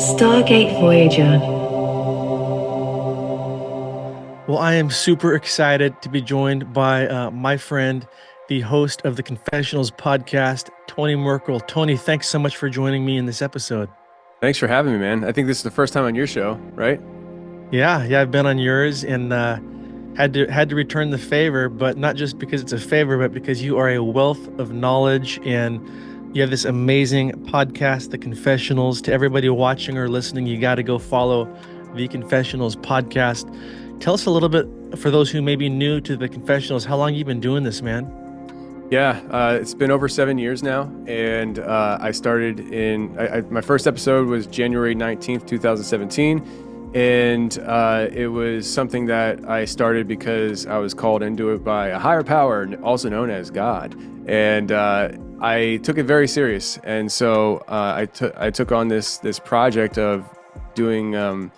Stargate Voyager. Well, I am super excited to be joined by my friend, the host of the Confessionals podcast, Tony Merkel. Tony, thanks so much for joining me in this episode. Thanks for having me, man. I think this is the first time on your show, right? Yeah, I've been on yours and had to return the favor, but not just because it's a favor, but because you are a wealth of knowledge and you have this amazing podcast, The Confessionals. To everybody watching or listening, you got to go follow the Confessionals podcast. Tell us a little bit, for those who may be new to the Confessionals, how long you been doing this, man? Yeah, it's been over 7 years now, and I started my first episode was January 19th, 2017, and it was something that I started because I was called into it by a higher power, also known as God, and I took it very serious, and so I took on this project of doing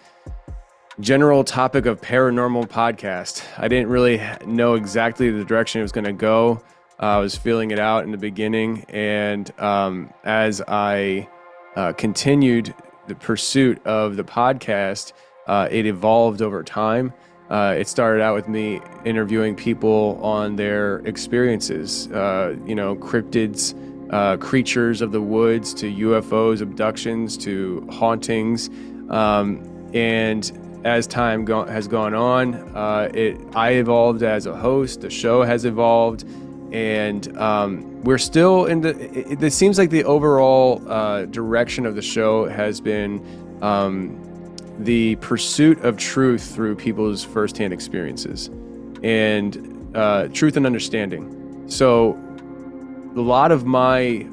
general topic of paranormal podcast. I didn't really know exactly the direction it was going to go. I was feeling it out in the beginning, and as I continued the pursuit of the podcast, it evolved over time. It started out with me interviewing people on their experiences, cryptids, creatures of the woods, to UFOs, abductions, to hauntings, and as time has gone on, I evolved as a host. The show has evolved, and we're still in it seems like the overall direction of the show has been the pursuit of truth through people's firsthand experiences and truth and understanding. So a lot of my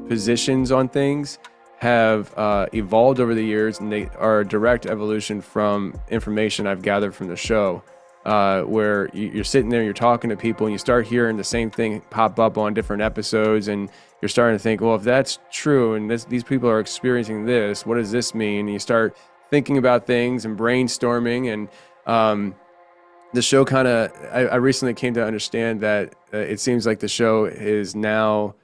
positions on things have evolved over the years, and they are a direct evolution from information I've gathered from the show, where you're sitting there, you're talking to people, and you start hearing the same thing pop up on different episodes, and you're starting to think, well, if that's true, and these people are experiencing this, what does this mean? And you start thinking about things and brainstorming, and the show I recently came to understand that it seems like the show is now,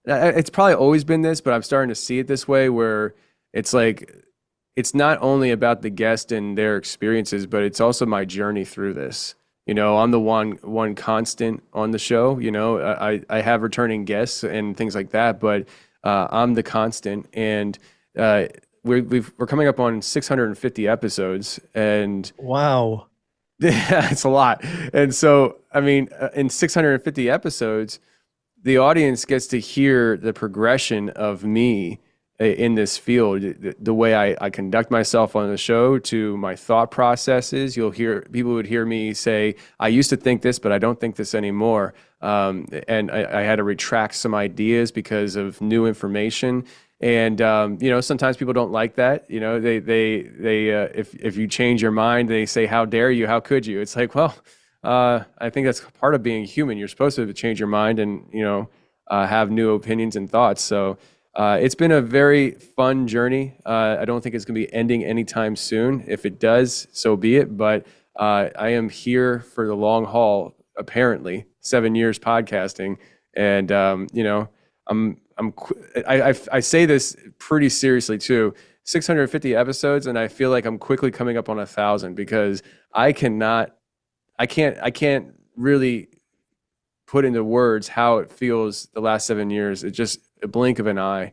it's probably always been this, but I'm starting to see it this way, where it's like, it's not only about the guest and their experiences, but it's also my journey through this. I'm the one constant on the show. I have returning guests and things like that, but I'm the constant. And we're coming up on 650 episodes, and Wow. yeah, it's a lot. And so, I mean, in 650 episodes, the audience gets to hear the progression of me in this field, the way I conduct myself on the show, to my thought processes. People would hear me say, I used to think this, but I don't think this anymore. And I had to retract some ideas because of new information. And, sometimes people don't like that. If you change your mind, they say, how dare you? How could you? It's like, well, I think that's part of being human. You're supposed to change your mind and, have new opinions and thoughts. So it's been a very fun journey. I don't think it's going to be ending anytime soon. If it does, so be it. But I am here for the long haul, apparently, 7 years podcasting. And, I say this pretty seriously too. 650 episodes, and I feel like I'm quickly coming up on 1,000, because I can't really put into words how it feels the last 7 years. It's just a blink of an eye.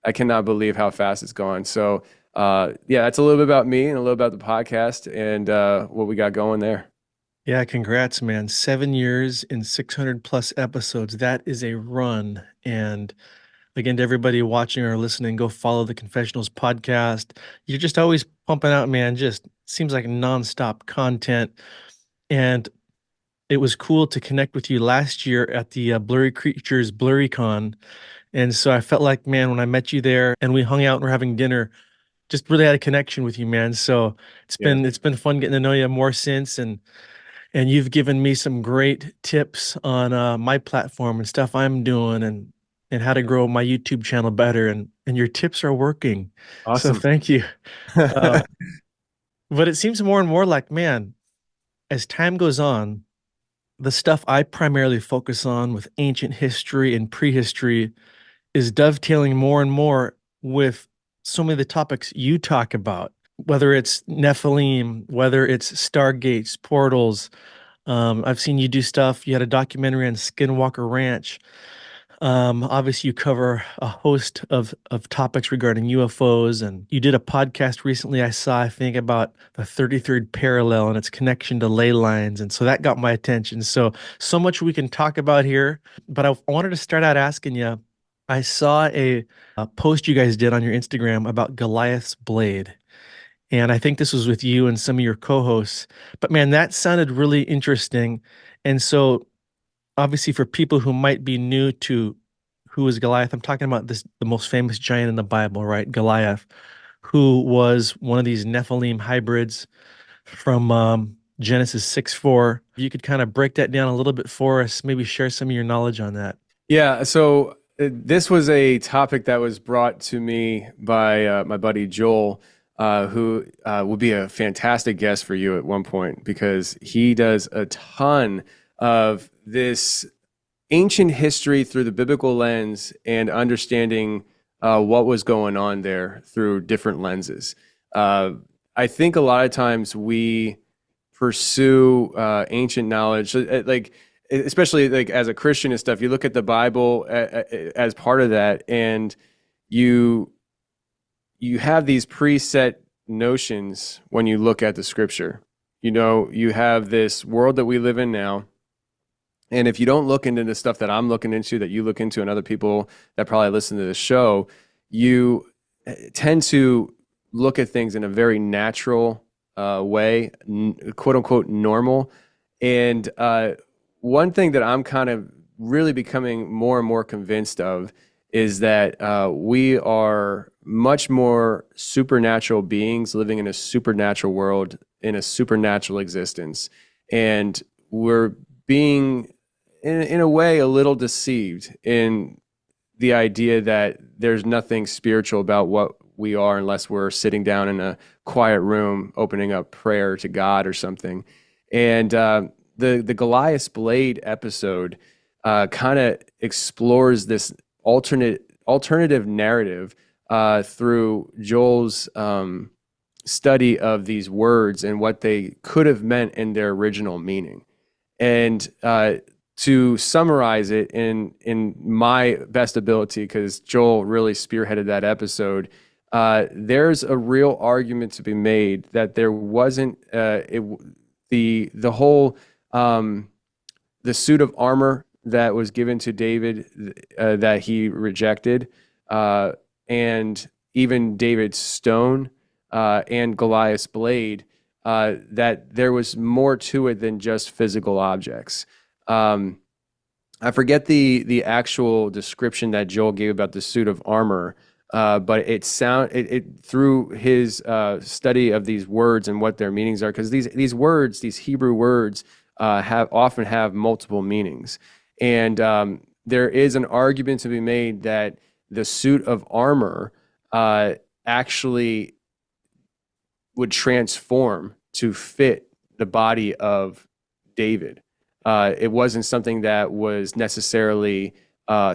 I cannot believe how fast it's gone. So, that's a little bit about me and a little about the podcast and what we got going there. Yeah, congrats, man. 7 years and 600 plus episodes. That is a run. And again, to everybody watching or listening, go follow the Confessionals podcast. You're just always pumping out, man. Just seems like nonstop content. And it was cool to connect with you last year at the Blurry Creatures BlurryCon. And so I felt like, man, when I met you there and we hung out and we're having dinner, just really had a connection with you, man. So Yeah. it's been fun getting to know you more since, and you've given me some great tips on my platform and stuff I'm doing, and how to grow my YouTube channel better, and your tips are working. So Awesome. thank you. Uh, but it seems more and more like, man, as time goes on, the stuff I primarily focus on with ancient history and prehistory is dovetailing more and more with so many of the topics you talk about, whether it's Nephilim, whether it's Stargates, portals. I've seen you do stuff. You had a documentary on Skinwalker Ranch. Obviously, you cover a host of topics regarding UFOs, and you did a podcast recently. I saw, I think, about the 33rd parallel and its connection to ley lines, and so that got my attention. So much we can talk about here, but I wanted to start out asking you. I saw a post you guys did on your Instagram about Goliath's blade, and I think this was with you and some of your co-hosts. But man, that sounded really interesting, and so obviously for people who might be new to who is Goliath, I'm talking about the most famous giant in the Bible, right? Goliath, who was one of these Nephilim hybrids from Genesis 6:4. If you could kind of break that down a little bit for us, maybe share some of your knowledge on that. Yeah, so this was a topic that was brought to me by my buddy Joel, who will be a fantastic guest for you at one point because he does a ton of this ancient history through the biblical lens and understanding what was going on there through different lenses. I think a lot of times we pursue ancient knowledge, like especially like as a Christian and stuff. You look at the Bible as part of that, and you you have these preset notions when you look at the Scripture. You know, you have this world that we live in now. And if you don't look into the stuff that I'm looking into, that you look into, and other people that probably listen to the show, you tend to look at things in a very natural way, quote unquote normal. And one thing that I'm kind of really becoming more and more convinced of is that we are much more supernatural beings living in a supernatural world, in a supernatural existence. And we're being in a way a little deceived in the idea that there's nothing spiritual about what we are unless we're sitting down in a quiet room opening up prayer to God or something. And the Goliath's Blade episode kind of explores this alternative narrative through Joel's study of these words and what they could have meant in their original meaning. And to summarize it in my best ability, because Joel really spearheaded that episode, there's a real argument to be made that there wasn't the whole the suit of armor that was given to David that he rejected, and even David's stone and Goliath's blade, that there was more to it than just physical objects. I forget the actual description that Joel gave about the suit of armor, but it through his study of these words and what their meanings are, because these words, these Hebrew words, often have multiple meanings, and there is an argument to be made that the suit of armor actually would transform to fit the body of David. It wasn't something that was necessarily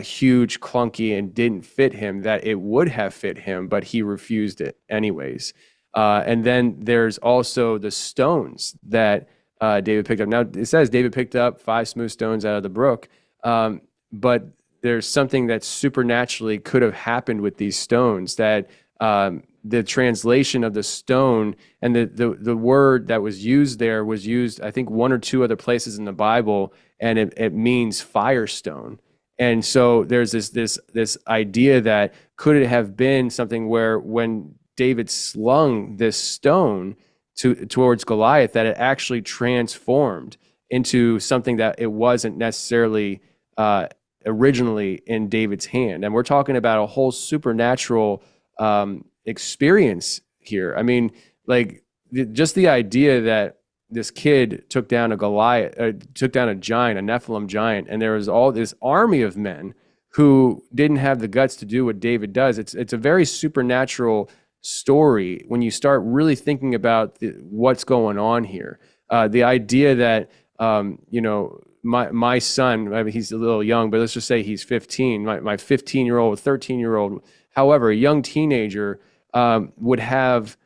huge, clunky, and didn't fit him, that it would have fit him, but he refused it anyways. And then there's also the stones that David picked up. Now, it says David picked up 5 smooth stones out of the brook, but there's something that supernaturally could have happened with these stones, that the translation of the stone and the word that was used there was used, I think, 1 or 2 other places in the Bible, and it means firestone. And so there's this idea that could it have been something where when David slung this stone towards Goliath, that it actually transformed into something that it wasn't necessarily originally in David's hand. And we're talking about a whole supernatural experience here. I mean, like just the idea that this kid took down a Goliath, took down a giant, a Nephilim giant, and there was all this army of men who didn't have the guts to do what David does. It's a very supernatural story when you start really thinking about what's going on here. The idea that my son, I mean, he's a little young, but let's just say he's 15. My 15-year-old, 13-year-old, however, a young teenager would have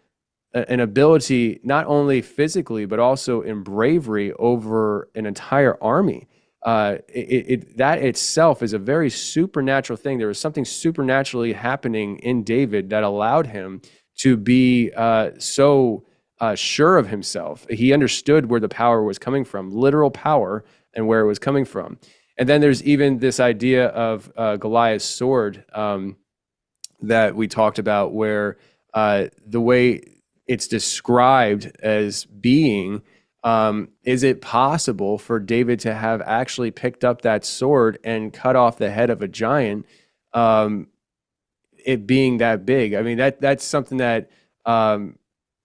an ability not only physically but also in bravery over an entire army. That itself is a very supernatural thing. There was something supernaturally happening in David that allowed him to be so sure of himself. He understood where the power was coming from, literal power, and where it was coming from. And then there's even this idea of Goliath's sword that we talked about, where the way it's described as being, is it possible for David to have actually picked up that sword and cut off the head of a giant, it being that big? I mean, that's something that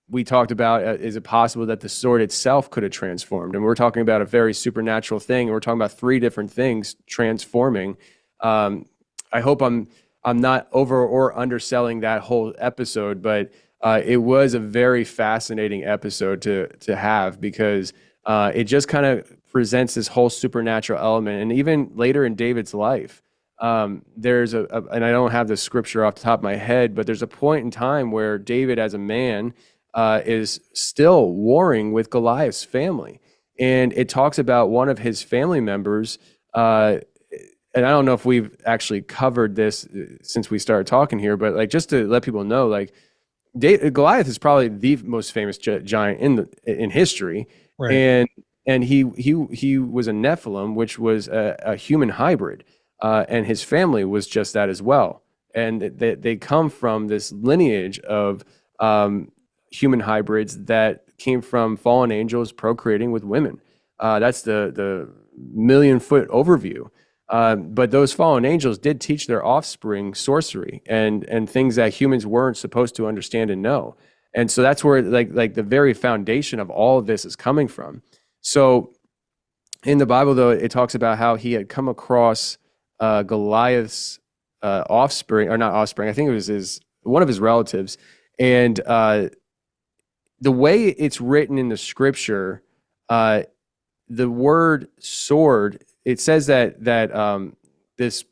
we talked about. Is it possible that the sword itself could have transformed? And we're talking about a very supernatural thing. And we're talking about three different things transforming. I hope I'm not over or underselling that whole episode, but it was a very fascinating episode to have, because it just kind of presents this whole supernatural element. And even later in David's life, there's and I don't have the scripture off the top of my head, but there's a point in time where David as a man is still warring with Goliath's family. And it talks about one of his family members, and I don't know if we've actually covered this since we started talking here, but like, just to let people know, like, Goliath is probably the most famous giant in history, Right. and he was a Nephilim, which was a human hybrid, and his family was just that as well. And they come from this lineage of human hybrids that came from fallen angels procreating with women. That's the million-foot overview. But those fallen angels did teach their offspring sorcery and things that humans weren't supposed to understand and know. And so that's where like the very foundation of all of this is coming from. So in the Bible, though, it talks about how he had come across Goliath's offspring, or not offspring, I think it was one of his relatives. And the way it's written in the scripture, the word sword, it says that this,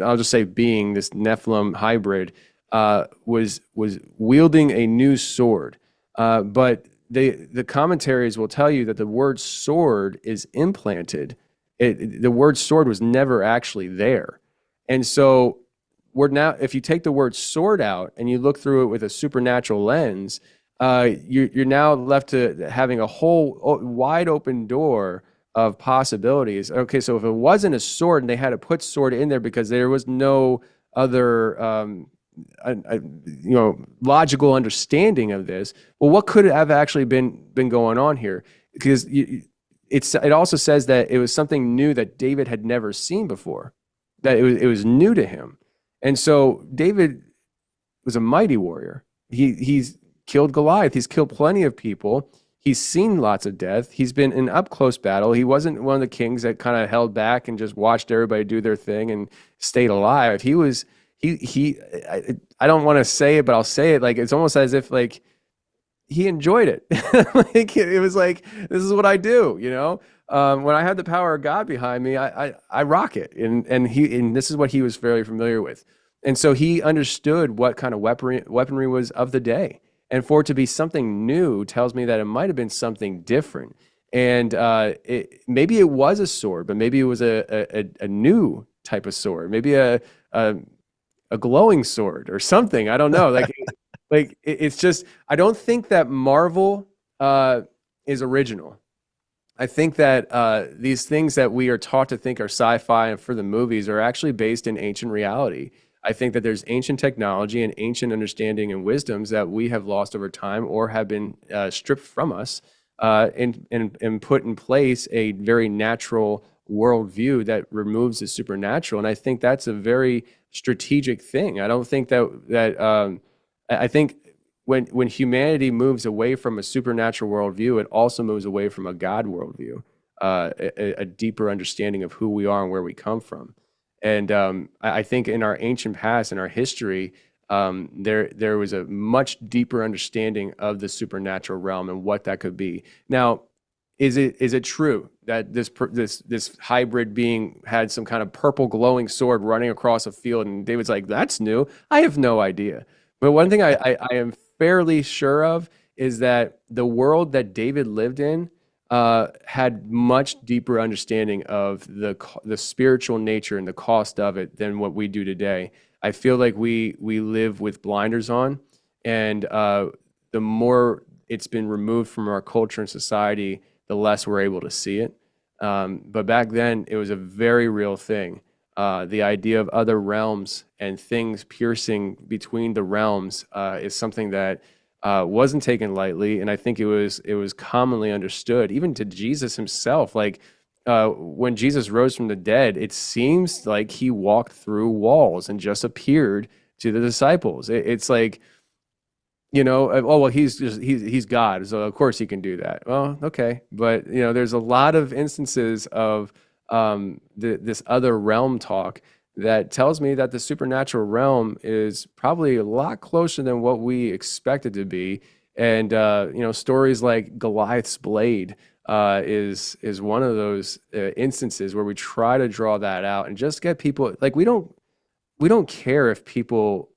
I'll just say, being this Nephilim hybrid was wielding a new sword, but the commentaries will tell you that the word sword is implanted. The word sword was never actually there, and so we're now, if you take the word sword out and you look through it with a supernatural lens, you're now left to having a whole wide open door of possibilities. Okay, so if it wasn't a sword and they had to put sword in there because there was no other logical understanding of this, well, what could have actually been going on here? Because it also says that it was something new that David had never seen before, that it was new to him. And so David was a mighty warrior. He's killed Goliath. He's killed plenty of people. He's seen lots of death. He's been in up close battle. He wasn't one of the kings that kind of held back and just watched everybody do their thing and stayed alive. I don't want to say it, but I'll say it. Like, it's almost as if like he enjoyed it. Like, it was like, this is what I do, you know? When I had the power of God behind me, I rock it. And this is what he was fairly familiar with. And so he understood what kind of weaponry was of the day. And for it to be something new tells me that it might have been something different. And maybe it was a sword, but maybe it was a new type of sword, maybe a glowing sword or something. I don't know. It's just, I don't think that Marvel is original. I think that these things that we are taught to think are sci-fi and for the movies are actually based in ancient reality. I think that there's ancient technology and ancient understanding and wisdoms that we have lost over time or have been stripped from us, and put in place a very natural worldview that removes the supernatural. And I think that's a very strategic thing. I don't think I think when humanity moves away from a supernatural worldview, it also moves away from a God worldview, a deeper understanding of who we are and where we come from. And I think in our ancient past, in our history, there was a much deeper understanding of the supernatural realm and what that could be. Now, is it true that this hybrid being had some kind of purple glowing sword running across a field, and David's like, that's new? I have no idea. But one thing I am fairly sure of is that the world that David lived in had much deeper understanding of the spiritual nature and the cost of it than what we do today. I feel like we live with blinders on, and the more it's been removed from our culture and society, the less we're able to see it. But back then, it was a very real thing. The idea of other realms and things piercing between the realms is something that wasn't taken lightly, and I think it was commonly understood, even to Jesus himself. Like when Jesus rose from the dead, it seems like he walked through walls and just appeared to the disciples. It's like, oh well, he's God, so of course he can do that. Well, okay, but there's a lot of instances of this other realm talk that tells me that the supernatural realm is probably a lot closer than what we expect it to be. And stories like Goliath's blade is one of those instances where we try to draw that out and just get people, like, we don't care if people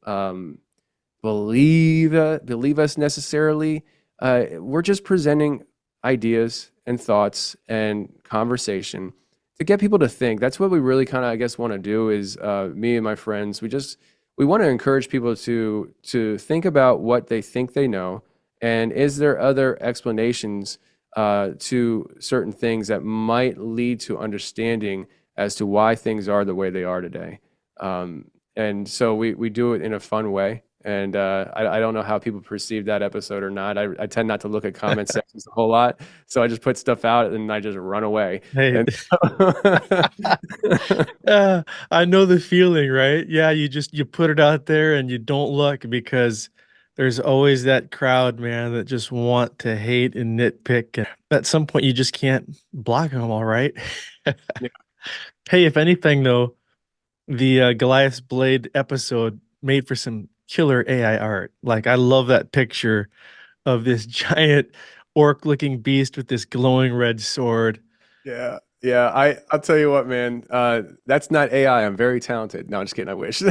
believe us necessarily. We're just presenting ideas and thoughts and conversation to get people to think. That's what we really kind of, I guess, want to do. Is me and my friends, we want to encourage people to think about what they think they know, and is there other explanations to certain things that might lead to understanding as to why things are the way they are today. And so we do it in a fun way. And I don't know how people perceive that episode or not. I tend not to look at comment sections a whole lot, so I just put stuff out and I just run away. Hey, And uh, I know the feeling, right? Yeah, you put it out there and you don't look because there's always that crowd, man, that just want to hate and nitpick. And at some point, you just can't block them, all right? yeah, Hey, if anything, though, the Goliath's Blade episode made for some killer AI art. Like, I love that picture of this giant orc-looking beast with this glowing red sword. yeah, yeah. I'll tell you what, man. That's not AI. I'm very talented. No, I'm just kidding. I wish. You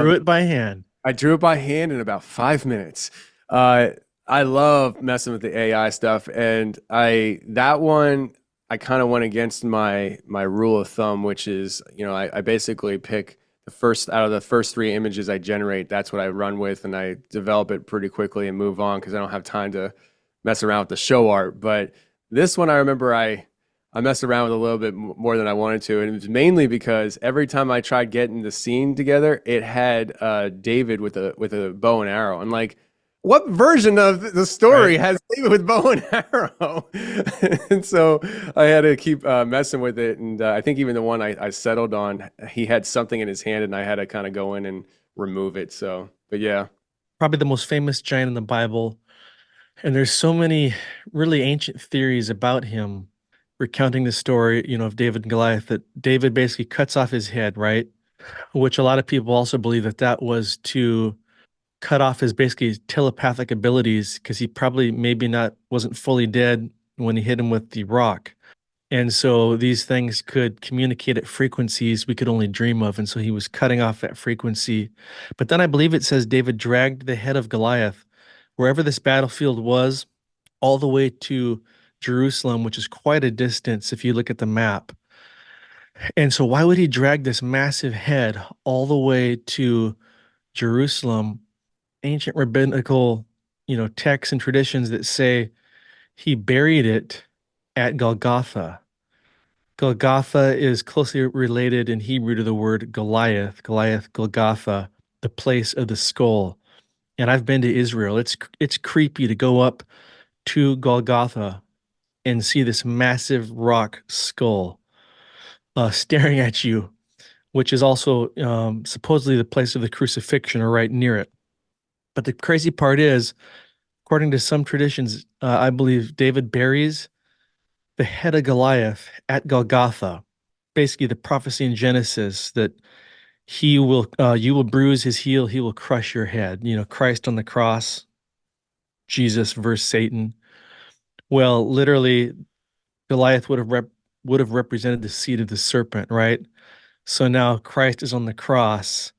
drew it by hand. I drew it by hand in about 5 minutes. Uh, I love messing with the AI stuff, and that one I kind of went against my rule of thumb, which is, I basically pick the first out of the first three images I generate. That's what I run with, and I develop it pretty quickly and move on because I don't have time to mess around with the show art. But this one, I remember I messed around with a little bit more than I wanted to, and it was mainly because every time I tried getting the scene together, it had David with a bow and arrow. And like, what version of the Right. story has David with bow and arrow? And so I had to keep messing with it. And I think even the one I settled on, he had something in his hand, and I had to kind of go in and remove it. So, but yeah, Probably the most famous giant in the Bible. And there's so many really ancient theories about him recounting the story, of David and Goliath, that David basically cuts off his head, right? Which a lot of people also believe that that was to cut off his basically telepathic abilities because he probably maybe not wasn't fully dead when he hit him with the rock. And so these things could communicate at frequencies we could only dream of. And so he was cutting off that frequency. But then I believe it says David dragged the head of Goliath, wherever this battlefield was, all the way to Jerusalem, which is quite a distance if you look at the map. And so why would he drag this massive head all the way to Jerusalem? Ancient rabbinical, texts and traditions that say he buried it at Golgotha. Golgotha is closely related in Hebrew to the word Goliath, Goliath, Golgotha, the place of the skull. And I've been to Israel. It's creepy to go up to Golgotha and see this massive rock skull staring at you, which is also supposedly the place of the crucifixion or right near it. But the crazy part is, according to some traditions, I believe David buries the head of Goliath at Golgotha. Basically, the prophecy in Genesis that you will bruise his heel, he will crush your head. Christ on the cross, Jesus versus Satan. Well, literally, Goliath would have represented the seed of the serpent, right? So now Christ is on the cross,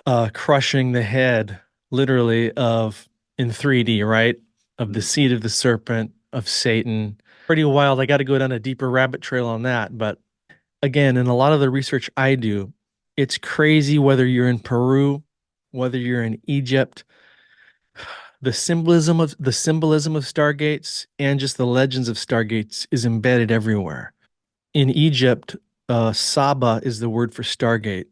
crushing the head, literally, of in 3D, right? Of the Mm. seed of the serpent, of Satan. Pretty wild. I got to go down a deeper rabbit trail on that. But again, in a lot of the research I do, it's crazy whether you're in Peru, whether you're in Egypt, the symbolism of stargates and just the legends of stargates is embedded everywhere. In Egypt, Saba is the word for stargate,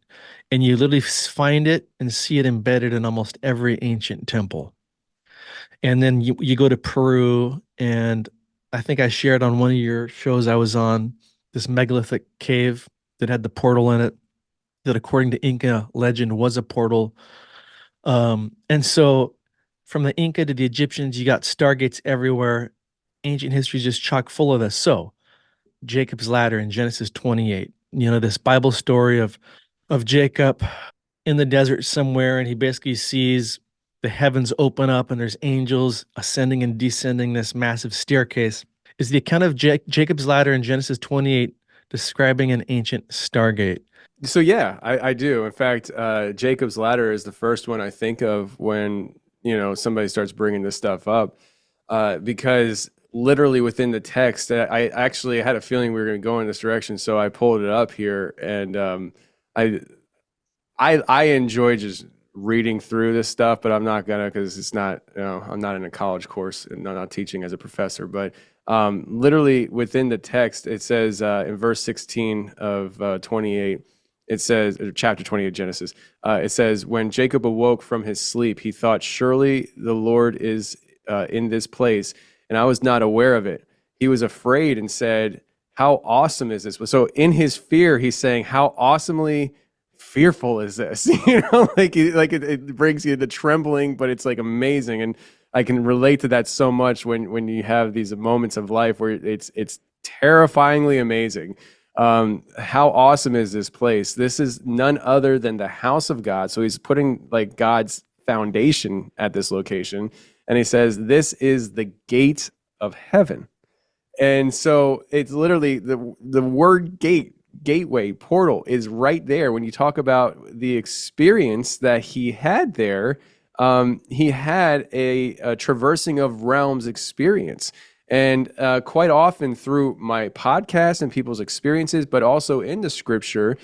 and you literally find it and see it embedded in almost every ancient temple. And then you go to Peru, and I think I shared on one of your shows I was on this megalithic cave that had the portal in it, that according to Inca legend was a portal. And so from the Inca to the Egyptians, you got stargates everywhere. Ancient history is just chock full of this. So Jacob's ladder in Genesis 28, this Bible story of Jacob in the desert somewhere, and he basically sees the heavens open up and there's angels ascending and descending this massive staircase. Is the account of Jacob's ladder in Genesis 28 describing an ancient stargate? So yeah, I do. In fact, Jacob's Ladder is the first one I think of when somebody starts bringing this stuff up, because literally within the text, I actually had a feeling we were going to go in this direction, so I pulled it up here, and I I enjoy just reading through this stuff, but I'm not gonna because it's not, I'm not in a college course and I'm not teaching as a professor. But literally within the text, it says in verse 16 of 28, it says, or chapter 28 of Genesis, it says, when Jacob awoke from his sleep, he thought, surely the Lord is in this place, and I was not aware of it. He was afraid and said, how awesome is this? So in his fear, he's saying, how awesomely fearful is this? It brings you the trembling, but it's like amazing. And I can relate to that so much when you have these moments of life where it's terrifyingly amazing. How awesome is this place? This is none other than the house of God. So he's putting like God's foundation at this location, and he says this is the gate of heaven. And so it's literally the word gate, gateway, portal is right there. When you talk about the experience that he had there, he had a traversing of realms experience. And quite often through my podcast and people's experiences, but also in the scripture,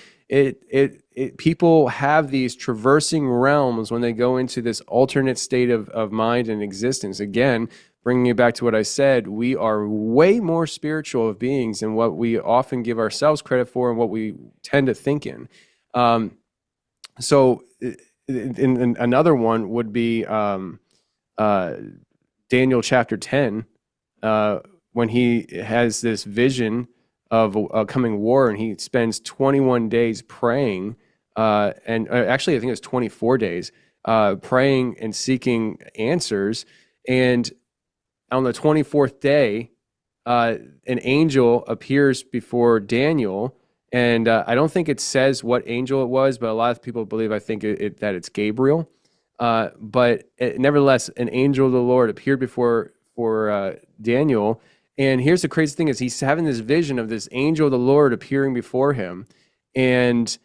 people have these traversing realms when they go into this alternate state of mind and existence. Again, bringing it back to what I said, we are way more spiritual of beings than what we often give ourselves credit for and what we tend to think in. So in another one would be Daniel chapter 10, when he has this vision of a coming war, and he spends 21 days praying, and actually I think it's 24 days, praying and seeking answers. And on the 24th day, an angel appears before Daniel, and I don't think it says what angel it was, but a lot of people believe, I think that it's Gabriel. But nevertheless, an angel of the Lord appeared before Daniel. And here's the crazy thing: is he's having this vision of this angel of the Lord appearing before him, and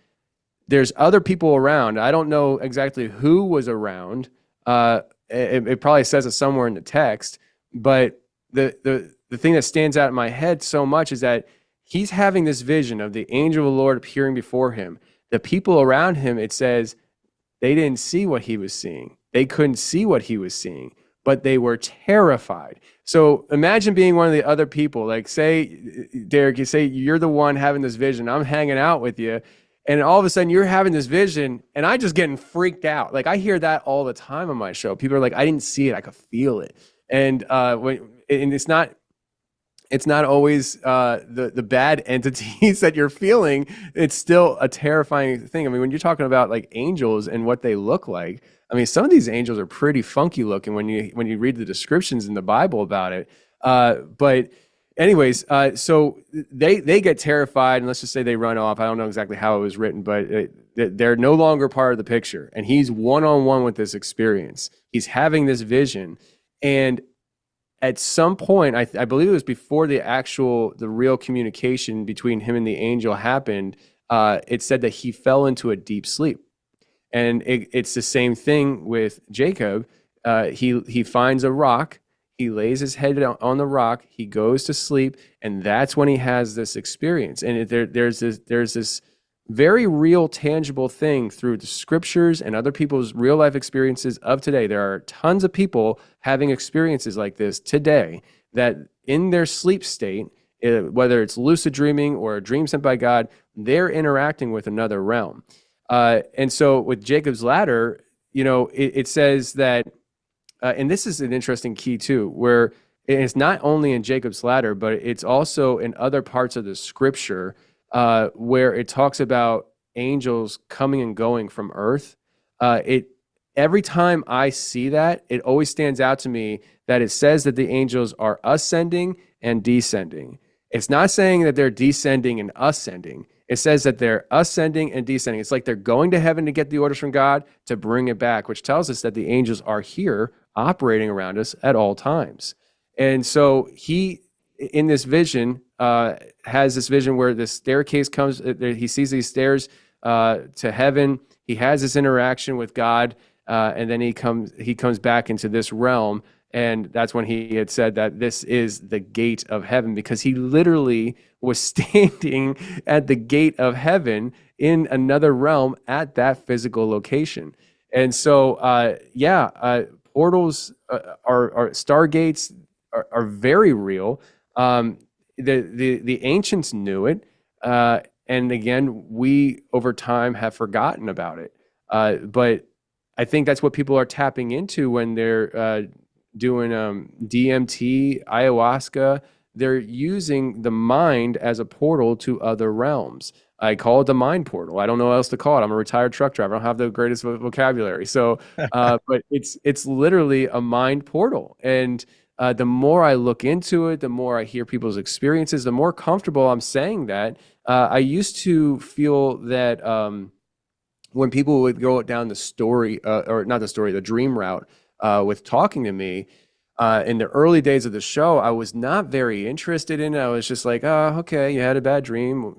there's other people around. I don't know exactly who was around. It probably says it somewhere in the text, but the thing that stands out in my head so much is that he's having this vision of the angel of the Lord appearing before him. The people around him, it says, they didn't see what he was seeing. They couldn't see what he was seeing, but they were terrified. So imagine being one of the other people. Like, say, Derek, you say you're the one having this vision. I'm hanging out with you, and all of a sudden you're having this vision, and I just getting freaked out. Like, I hear that all the time on my show. People are like, I didn't see it, I could feel it. And it's not always the bad entities that you're feeling. It's still a terrifying thing. I mean, when you're talking about like angels and what they look like, I mean, some of these angels are pretty funky looking when you read the descriptions in the Bible about it. But anyways, so they get terrified, and let's just say they run off. I don't know exactly how it was written, but they're no longer part of the picture. And he's one-on-one with this experience. He's having this vision, and at some point, I believe it was before the real communication between him and the angel happened, it said that he fell into a deep sleep. And it's the same thing with Jacob. He finds a rock, he lays his head on the rock, he goes to sleep, and that's when he has this experience. And there's this very real, tangible thing through the scriptures and other people's real life experiences of today. There are tons of people having experiences like this today that in their sleep state, whether it's lucid dreaming or a dream sent by God, they're interacting with another realm. And so with Jacob's ladder, it says that, and this is an interesting key too, where it's not only in Jacob's ladder, but it's also in other parts of the scripture where it talks about angels coming and going from earth. It Every time I see that, it always stands out to me that it says that the angels are ascending and descending. It's not saying that they're descending and ascending. It says that they're ascending and descending. It's like they're going to heaven to get the orders from God to bring it back, which tells us that the angels are here operating around us at all times. And so he, in this vision, has this vision where the staircase comes, he sees these stairs to heaven. He has this interaction with God, and then he comes back into this realm. And that's when he had said that this is the gate of heaven, because he literally was standing at the gate of heaven in another realm at that physical location. And so, portals are stargates are very real. The ancients knew it, and again, we over time have forgotten about it. But I think that's what people are tapping into when they're doing DMT, ayahuasca. They're using the mind as a portal to other realms. I call it the mind portal. I don't know what else to call it. I'm a retired truck driver. I don't have the greatest vocabulary. So, but it's literally a mind portal. And the more I look into it, the more I hear people's experiences, the more comfortable I'm saying that. I used to feel that when people would go down the story, or not the story, the dream route, with talking to me in the early days of the show, I was not very interested in it. I was just like, oh, okay, you had a bad dream,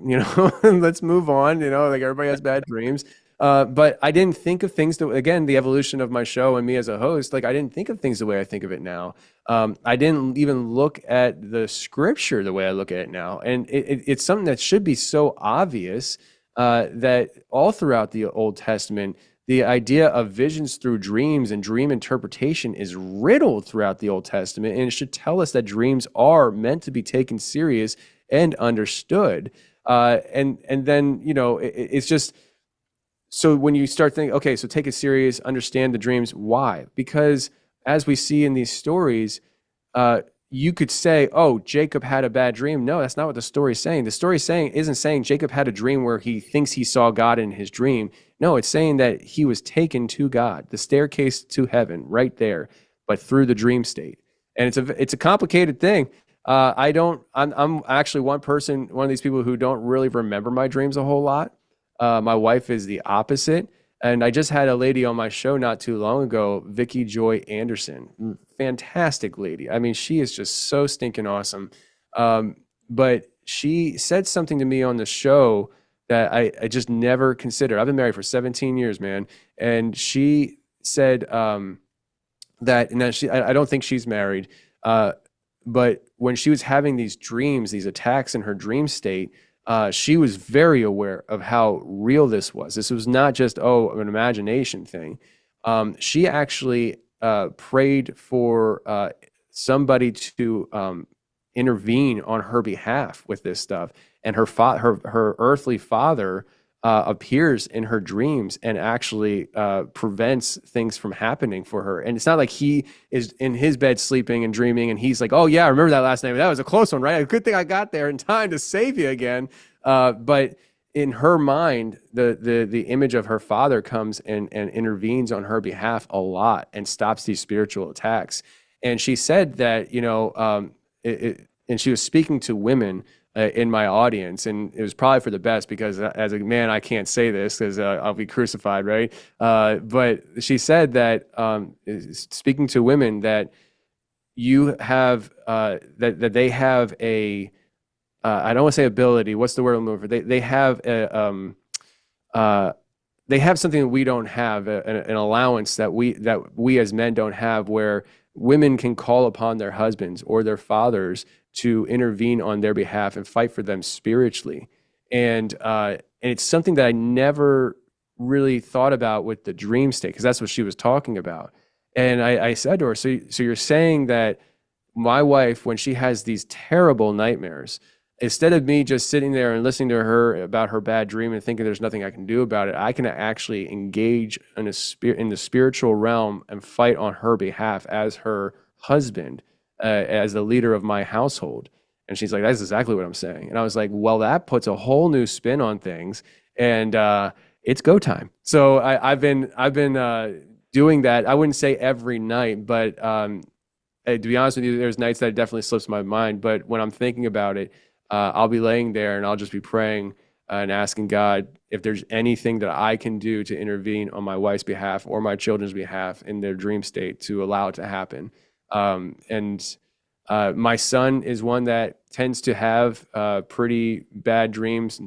let's move on. Like everybody has bad dreams. But I didn't think of things again, the evolution of my show and me as a host, like I didn't think of things the way I think of it now. I didn't even look at the scripture the way I look at it now. And it's something that should be so obvious that all throughout the Old Testament, the idea of visions through dreams and dream interpretation is riddled throughout the Old Testament, and it should tell us that dreams are meant to be taken serious and understood. And then it's just, so when you start thinking, okay, so take it serious, understand the dreams. Why? Because as we see in these stories, you could say, oh, Jacob had a bad dream. No, that's not what the story is saying. The story isn't saying Jacob had a dream where he thinks he saw God in his dream. No, it's saying that he was taken to God, the staircase to heaven, right there, but through the dream state. And it's a complicated thing. I'm actually one of these people who don't really remember my dreams a whole lot. My wife is the opposite. And I just had a lady on my show not too long ago, Vicky Joy Anderson. Fantastic lady. I mean, she is just so stinking awesome. But she said something to me on the show that I just never considered. I've been married for 17 years, man. And she said that, and I don't think she's married, but when she was having these dreams, these attacks in her dream state, she was very aware of how real this was. This was not just, an imagination thing. She actually prayed for somebody to intervene on her behalf with this stuff. And her earthly father appears in her dreams and actually prevents things from happening for her. And it's not like he is in his bed sleeping and dreaming and he's like, oh yeah, I remember that last night. That was a close one, right? A good thing I got there in time to save you again. But in her mind, the image of her father comes and intervenes on her behalf a lot and stops these spiritual attacks. And she said that, and she was speaking to women in my audience, and it was probably for the best because as a man, I can't say this because I'll be crucified, right? But she said that speaking to women that you have that they have a I don't want to say ability. What's the word I'm looking for? They have a they have something that we don't have, an allowance that we as men don't have, where women can call upon their husbands or their fathers to intervene on their behalf and fight for them spiritually. And it's something that I never really thought about with the dream state, because that's what she was talking about. And I said to her, so you're saying that my wife, when she has these terrible nightmares, instead of me just sitting there and listening to her about her bad dream and thinking there's nothing I can do about it, I can actually engage in in the spiritual realm and fight on her behalf as her husband, as the leader of my household. And she's like, that's exactly what I'm saying. And I was like, well, that puts a whole new spin on things, and it's go time. So I've been doing that. I wouldn't say every night, but to be honest with you, there's nights that it definitely slips my mind. But when I'm thinking about it, I'll be laying there and I'll just be praying and asking God if there's anything that I can do to intervene on my wife's behalf or my children's behalf in their dream state to allow it to happen. And my son is one that tends to have pretty bad dreams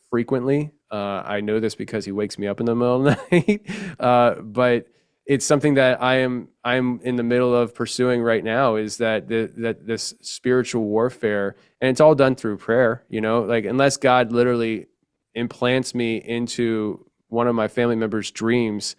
frequently. I know this because he wakes me up in the middle of the night. But it's something that I'm in the middle of pursuing right now, is that this spiritual warfare, and it's all done through prayer, like unless God literally implants me into one of my family members' dreams,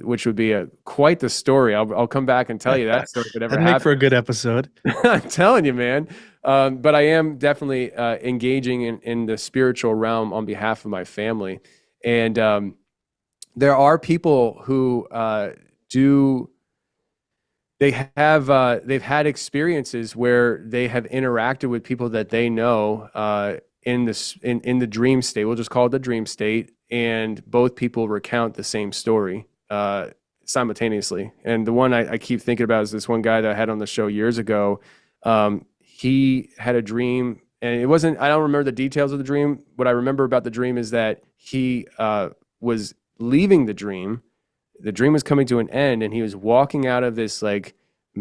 which would be quite the story. I'll come back and tell you that story if it ever That'd make for a happened. good episode. I'm telling you, man. But I am definitely engaging in the spiritual realm on behalf of my family. And there are people who do, they've had experiences where they have interacted with people that they know in the dream state. We'll just call it the dream state. And both people recount the same story simultaneously. And the one I keep thinking about is this one guy that I had on the show years ago. He had a dream, and it wasn't, I don't remember the details of the dream. What I remember about the dream is that he was leaving the dream. The dream was coming to an end, and he was walking out of this like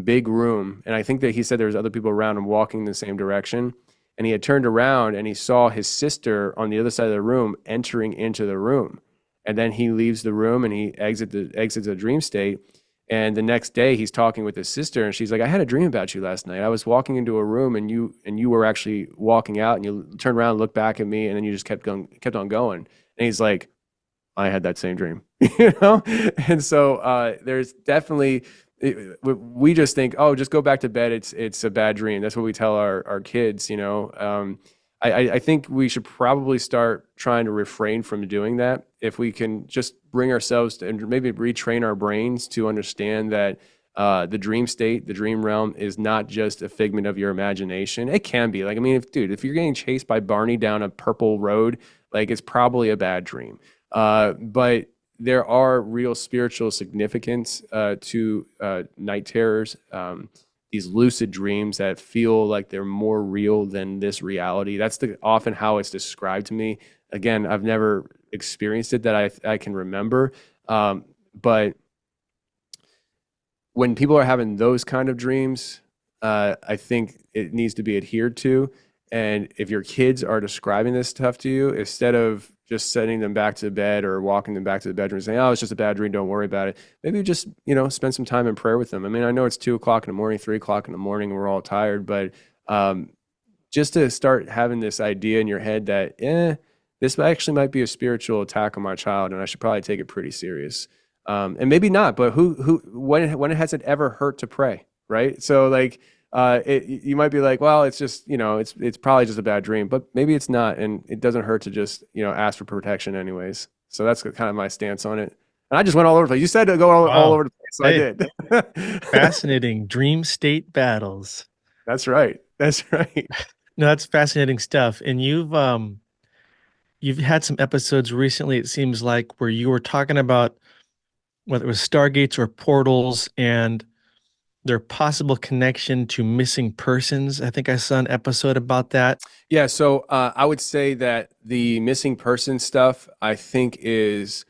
big room. And I think that he said there was other people around him walking in the same direction. And he had turned around and he saw his sister on the other side of the room entering into the room. And then he leaves the room and he exits the dream state. And the next day he's talking with his sister, and she's like, I had a dream about you last night. I was walking into a room and you were actually walking out, and you turned around and looked back at me, and then you just kept on going. And he's like, I had that same dream, And so there's definitely, we just think, oh, just go back to bed. It's a bad dream. That's what we tell our kids. I think we should probably start trying to refrain from doing that. If we can just bring ourselves to, and maybe retrain our brains to understand that the dream state, the dream realm, is not just a figment of your imagination. It can be. Like, I mean, if you're getting chased by Barney down a purple road, like, it's probably a bad dream. But there are real spiritual significance to night terrors, these lucid dreams that feel like they're more real than this reality. That's often how it's described to me. Again, I've never experienced it that I can remember. But when people are having those kind of dreams, I think it needs to be adhered to. And if your kids are describing this stuff to you, instead of just sending them back to bed or walking them back to the bedroom and saying, oh, it's just a bad dream, don't worry about it. Maybe just, spend some time in prayer with them. I mean, I know it's 2 o'clock in the morning, 3 o'clock in the morning, and we're all tired, but just to start having this idea in your head that, this actually might be a spiritual attack on my child, and I should probably take it pretty serious. And maybe not, but when has it ever hurt to pray, right? So like, you might be like, well, it's just, it's probably just a bad dream, but maybe it's not. And it doesn't hurt to just, ask for protection anyways. So that's kind of my stance on it. And I just went all over the place. You said to go all Wow. over the place. So Hey, I did. fascinating dream state battles. That's right. That's right. No, that's fascinating stuff. And you've had some episodes recently, it seems like, where you were talking about whether it was stargates or portals and their possible connection to missing persons. I think I saw an episode about that. Yeah. So I would say that the missing person stuff, I think, is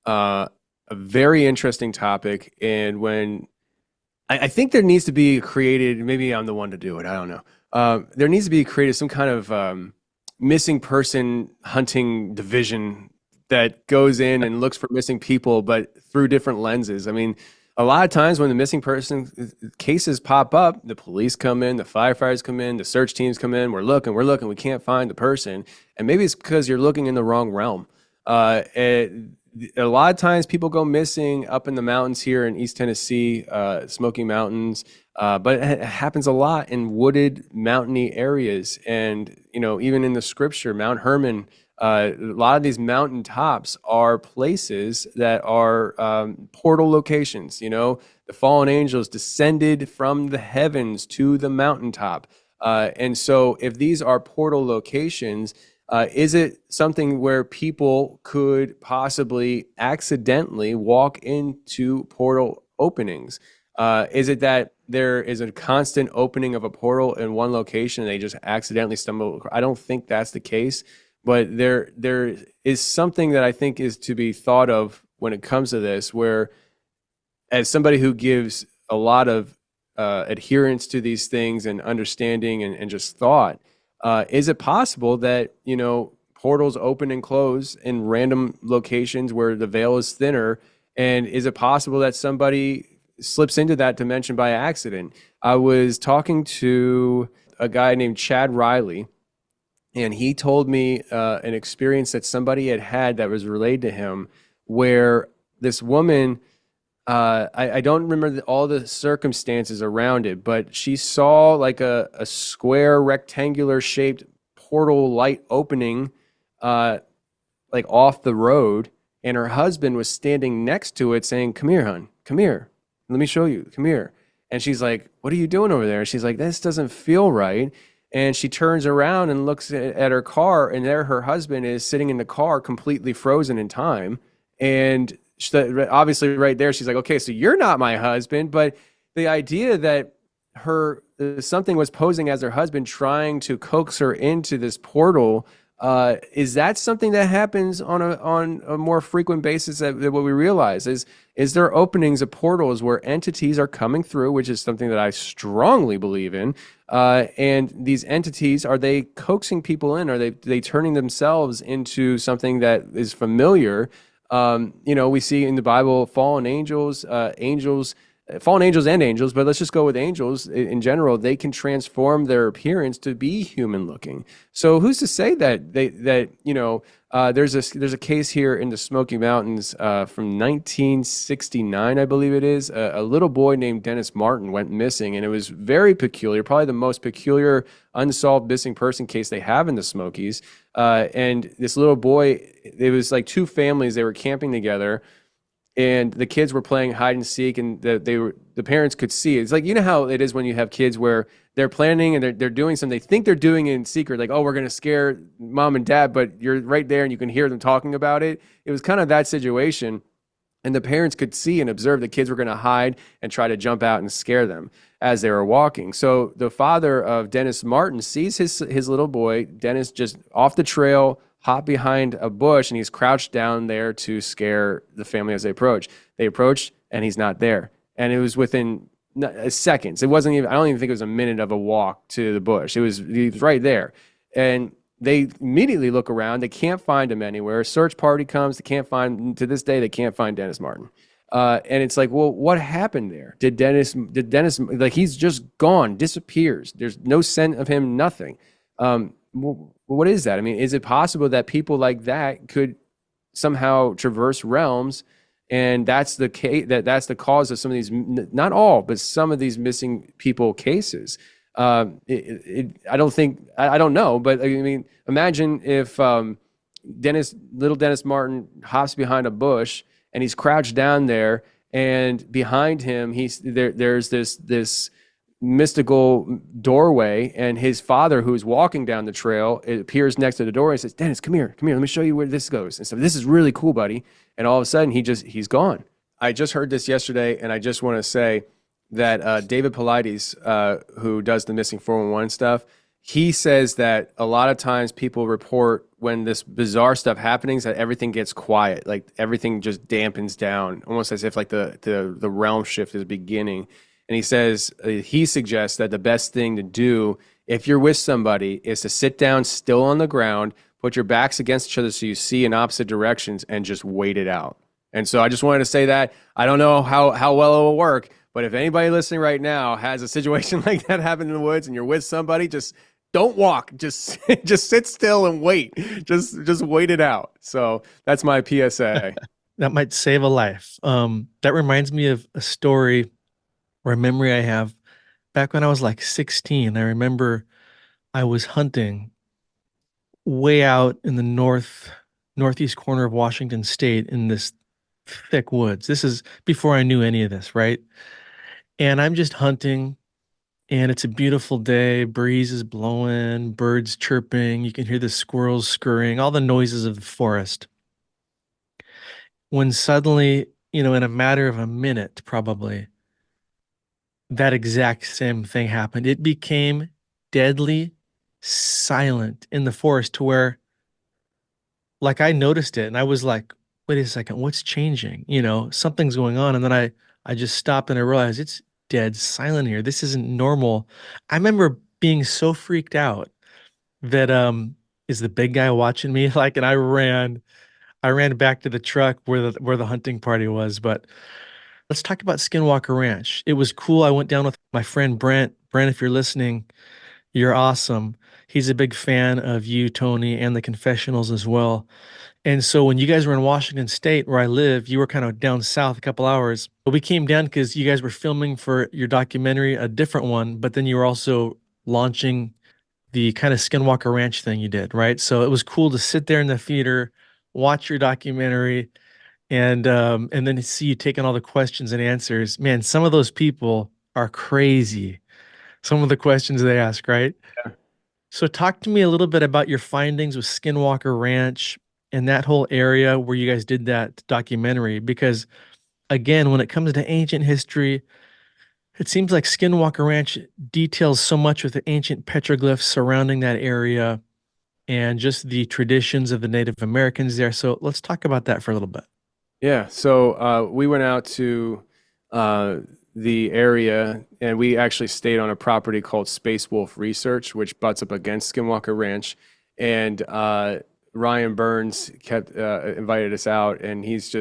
a very interesting topic. And when I think there needs to be created, maybe I'm the one to do it, I don't know. There needs to be created some kind of missing person hunting division that goes in and looks for missing people, but through different lenses. I mean, a lot of times when the missing person cases pop up, the police come in, the firefighters come in, the search teams come in. We're looking, we can't find the person, and maybe it's because you're looking in the wrong realm. A lot of times people go missing up in the mountains here in East Tennessee, Smoky Mountains, but it happens a lot in wooded, mountainy areas. And, you know, even in the scripture, Mount Hermon, a lot of these mountain tops are places that are portal locations. You know, the fallen angels descended from the heavens to the mountaintop. And so if these are portal locations, is it something where people could possibly accidentally walk into portal openings? Is it that there is a constant opening of a portal in one location and they just accidentally stumble? I don't think that's the case, but there is something that I think is to be thought of when it comes to this, where as somebody who gives a lot of adherence to these things and understanding and just thought, is it possible that, you know, portals open and close in random locations where the veil is thinner? And is it possible that somebody slips into that dimension by accident? I was talking to a guy named Chad Riley, and he told me an experience that somebody had that was relayed to him, where this woman, I don't remember all the circumstances around it, but she saw like a square rectangular shaped portal light opening like off the road, and her husband was standing next to it saying, "Come here, hon, come here, let me show you, come here." And she's like, "What are you doing over there?" And she's like, "This doesn't feel right." And she turns around and looks at her car, and there her husband is sitting in the car completely frozen in time. And obviously right there she's like, okay, so you're not my husband. But the idea that her something was posing as her husband, trying to coax her into this portal, is that something that happens on a more frequent basis that what we realize is there openings of portals where entities are coming through, which is something that I strongly believe in, and these entities, are they coaxing people in? Are they turning themselves into something that is familiar? You know, we see in the Bible fallen angels, fallen angels and angels, but let's just go with angels in general. They can transform their appearance to be human looking. So who's to say that you know, there's a case here in the Smoky Mountains from 1969, I believe it is. A little boy named Dennis Martin went missing, and it was very peculiar, probably the most peculiar unsolved missing person case they have in the Smokies. And this little boy, it was like two families, they were camping together, and the kids were playing hide and seek, and the parents could see. It's like, you know how it is when you have kids where they're planning and they're doing something, they think they're doing it in secret, like, oh, we're going to scare mom and dad, but you're right there and you can hear them talking about it. It was kind of that situation. And the parents could see and observe the kids were going to hide and try to jump out and scare them as they were walking. So the father of Dennis Martin sees his little boy, Dennis, just off the trail, hop behind a bush, and he's crouched down there to scare the family as they approach. They approach, and he's not there. And it was within seconds. It wasn't even, I don't even think it was a minute of a walk to the bush. He was right there. And they immediately look around. They can't find him anywhere. A search party comes. They can't find, to this day, they can't find Dennis Martin. And it's like, well, what happened there? Did Dennis, like, he's just gone, disappears. There's no scent of him, nothing. What is that? I mean, is it possible that people like that could somehow traverse realms, and that's the case, that's the cause of some of these, not all, but some of these missing people cases? I don't know, but I mean, imagine if little Dennis Martin hops behind a bush and he's crouched down there, and behind him there's this mystical doorway, and his father, who's walking down the trail, it appears next to the door and says, "Dennis, come here, let me show you where this goes." And so, "This is really cool, buddy." And all of a sudden he's gone. I just heard this yesterday, and I just want to say that David Paulides, who does the missing 411 stuff, he says that a lot of times people report when this bizarre stuff happenings that everything gets quiet, like everything just dampens down, almost as if like the realm shift is beginning. And he says, he suggests that the best thing to do if you're with somebody is to sit down still on the ground, put your backs against each other so you see in opposite directions, and just wait it out. And so I just wanted to say that. I don't know how well it will work, but if anybody listening right now has a situation like that happen in the woods and you're with somebody, just don't walk. Just just sit still and wait. Just wait it out. So that's my PSA. That might save a life. That reminds me of a story or a memory I have back when I was like 16. I remember I was hunting way out in the northeast corner of Washington State in this thick woods. This is before I knew any of this, right? And I'm just hunting, and it's a beautiful day. Breeze is blowing, birds chirping. You can hear the squirrels scurrying, all the noises of the forest. When suddenly, in a matter of a minute, probably, that exact same thing happened. It became deadly silent in the forest to where, like, I noticed it and I was like, wait a second, what's changing? Something's going on. And then I just stopped and I realized it's dead silent here. This isn't normal. I remember being so freaked out that, is the big guy watching me? Like, and I ran back to the truck where the hunting party was. But let's talk about Skinwalker Ranch. It was cool. I went down with my friend Brent. Brent, if you're listening, you're awesome. He's a big fan of you, Tony, and the Confessionals as well. And so when you guys were in Washington State, where I live, you were kind of down south a couple hours. But we came down because you guys were filming for your documentary, a different one, but then you were also launching the kind of Skinwalker Ranch thing you did, right? So it was cool to sit there in the theater, watch your documentary, and then see you taking all the questions and answers. Man, some of those people are crazy. Some of the questions they ask, right? So talk to me a little bit about your findings with Skinwalker Ranch and that whole area where you guys did that documentary. Because again, when it comes to ancient history, it seems like Skinwalker Ranch details so much with the ancient petroglyphs surrounding that area and just the traditions of the Native Americans there. So let's talk about that for a little bit. Yeah, so we went out to uh, the area and we actually stayed on a property called Space Wolf Research, which butts up against Skinwalker Ranch. And Ryan Burns kept invited us out, and he's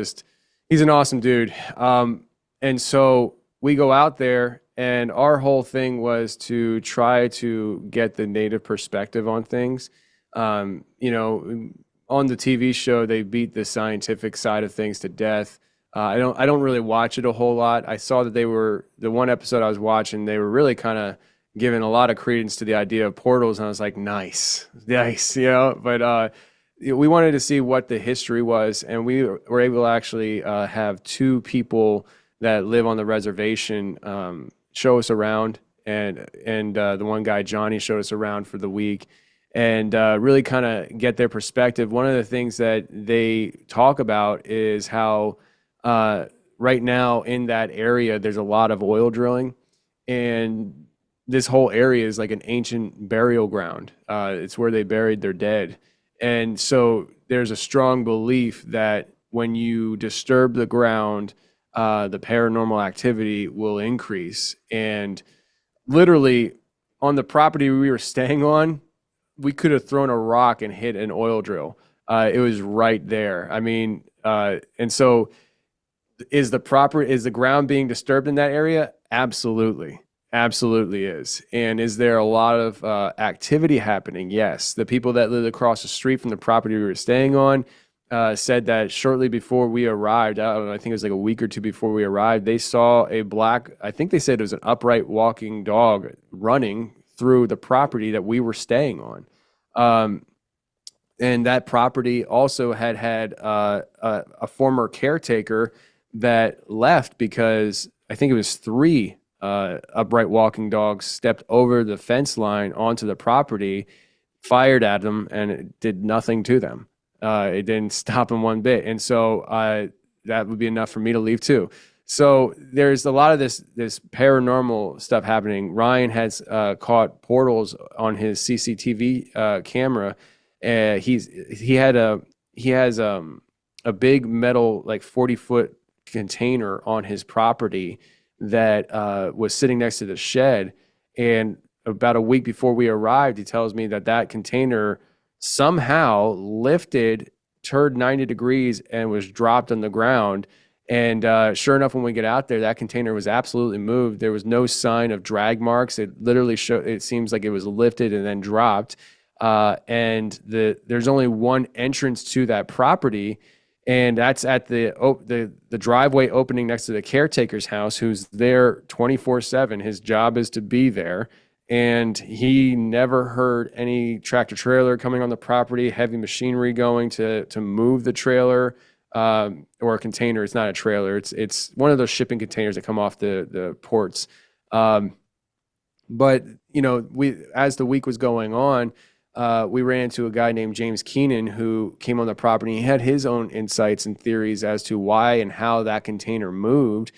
an awesome dude. And so we go out there, and our whole thing was to try to get the native perspective on things. You know, on the TV show, they beat the scientific side of things to death. I don't really watch it a whole lot. I saw that they were the one episode I was watching, they were really kind of giving a lot of credence to the idea of portals, and I was like, nice, nice, you know. But we wanted to see what the history was, and we were able to actually have two people that live on the reservation show us around, and the one guy Johnny showed us around for the week, and really kind of get their perspective. One of the things that they talk about is how right now in that area there's a lot of oil drilling, and this whole area is like an ancient burial ground. It's where they buried their dead. And so there's a strong belief that when you disturb the ground, the paranormal activity will increase. And literally, on the property we were staying on, we could have thrown a rock and hit an oil drill. It was right there. I mean, and so is the ground being disturbed in that area? Absolutely. Absolutely is. And is there a lot of activity happening? Yes. The people that lived across the street from the property we were staying on said that shortly before we arrived, I don't know, I think it was like a week or two before we arrived, they saw a black, I think they said it was an upright walking dog running through the property that we were staying on. And that property also had a former caretaker that left because I think it was three upright walking dogs stepped over the fence line onto the property, fired at them, and it did nothing to them. It didn't stop them one bit. And so that would be enough for me to leave too. So there's a lot of this paranormal stuff happening. Ryan has caught portals on his CCTV camera. He has a big metal, like 40-foot container on his property that was sitting next to the shed. And about a week before we arrived, he tells me that container somehow lifted, turned 90 degrees, and was dropped on the ground. And sure enough, when we get out there, that container was absolutely moved. There was no sign of drag marks. It literally showed. It seems like it was lifted and then dropped. And there's only one entrance to that property, and that's at the driveway opening next to the caretaker's house, who's there 24/7. His job is to be there, and he never heard any tractor trailer coming on the property, heavy machinery going to move the trailer, or a container. It's not a trailer. It's one of those shipping containers that come off the ports. Um, but we as the week was going on, we ran into a guy named James Keenan who came on the property. He had his own insights and theories as to why and how that container moved.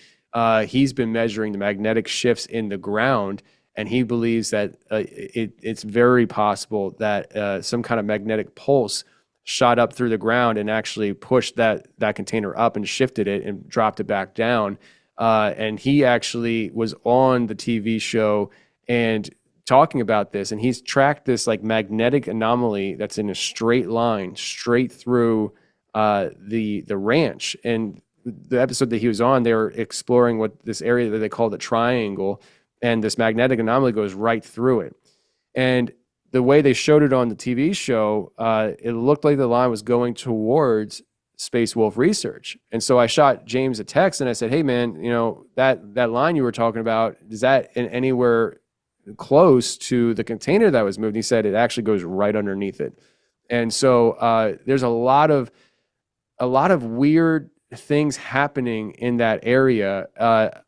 He's been measuring the magnetic shifts in the ground, and he believes that it's very possible that some kind of magnetic pulse shot up through the ground and actually pushed that container up and shifted it and dropped it back down. And he actually was on the TV show and talking about this, and he's tracked this like magnetic anomaly that's in a straight line straight through the ranch. And the episode that he was on, they were exploring what this area that they call the triangle, and this magnetic anomaly goes right through it. And the way they showed it on the TV show, it looked like the line was going towards Space Wolf Research. And so I shot James a text and I said, "Hey man, that line you were talking about, is that in anywhere close to the container that was moved?" He said it actually goes right underneath it. And so there's a lot of weird things happening in that area.